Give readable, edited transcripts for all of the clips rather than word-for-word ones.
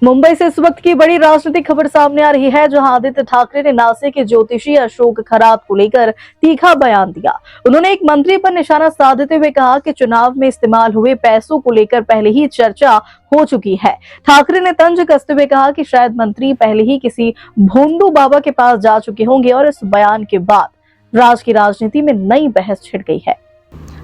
मुंबई से इस वक्त की बड़ी राजनीतिक खबर सामने आ रही है, जहां आदित्य ठाकरे ने नासिक के ज्योतिषी अशोक खरात को लेकर तीखा बयान दिया। उन्होंने एक मंत्री पर निशाना साधते हुए कहा कि चुनाव में इस्तेमाल हुए पैसों को लेकर पहले ही चर्चा हो चुकी है। ठाकरे ने तंज कसते हुए कहा कि शायद मंत्री पहले ही किसी भोंदू बाबा के पास जा चुके होंगे और इस बयान के बाद राज्य की राजनीति में नई बहस छिड़ गई है।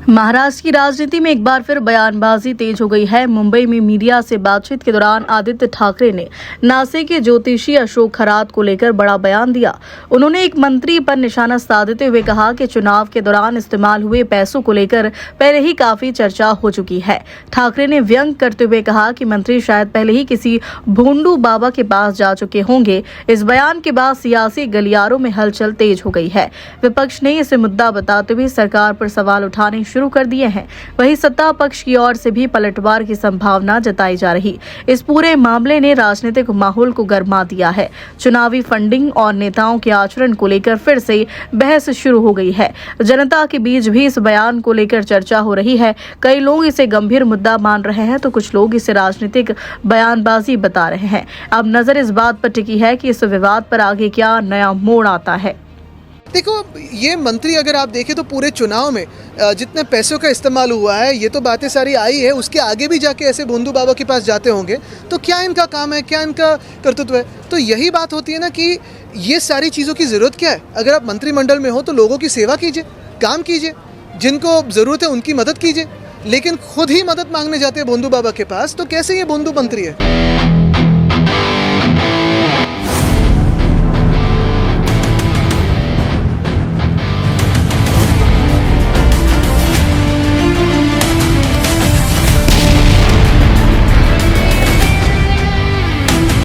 महाराष्ट्र की राजनीति में एक बार फिर बयानबाजी तेज हो गई है। मुंबई में मीडिया से बातचीत के दौरान आदित्य ठाकरे ने नासिक के ज्योतिषी अशोक खरात को लेकर बड़ा बयान दिया। उन्होंने एक मंत्री पर निशाना साधते हुए कहा कि चुनाव के दौरान इस्तेमाल हुए पैसों को लेकर पहले ही काफी चर्चा हो चुकी है। ठाकरे ने व्यंग करते हुए कहा कि मंत्री शायद पहले ही किसी भोंडू बाबा के पास जा चुके होंगे। इस बयान के बाद सियासी गलियारों में हलचल तेज हो गई है। विपक्ष ने इसे मुद्दा बताते हुए सरकार पर सवाल उठाने शुरू कर दिए हैं। वहीं सत्ता पक्ष की ओर से भी पलटवार की संभावना जताई जा रही। इस पूरे मामले ने राजनीतिक माहौल को गर्मा दिया है। चुनावी फंडिंग और नेताओं के आचरण को लेकर फिर से बहस शुरू हो गई है। जनता के बीच भी इस बयान को लेकर चर्चा हो रही है। कई लोग इसे गंभीर मुद्दा मान रहे हैं तो कुछ लोग इसे राजनीतिक बयानबाजी बता रहे हैं। अब नजर इस बात पर टिकी है कि इस विवाद पर आगे क्या नया मोड़ आता है। देखो, ये मंत्री अगर आप देखें तो पूरे चुनाव में जितने पैसों का इस्तेमाल हुआ है, ये तो बातें सारी आई है, उसके आगे भी जाके ऐसे भोंदू बाबा के पास जाते होंगे, तो क्या इनका काम है, क्या इनका कर्तृत्व है? तो यही बात होती है ना कि ये सारी चीज़ों की ज़रूरत क्या है? अगर आप मंत्रिमंडल में हो तो लोगों की सेवा कीजिए, काम कीजिए, जिनको ज़रूरत है उनकी मदद कीजिए, लेकिन खुद ही मदद मांगने जाते हैं भोंदू बाबा के पास, तो कैसे ये भोंदू मंत्री है?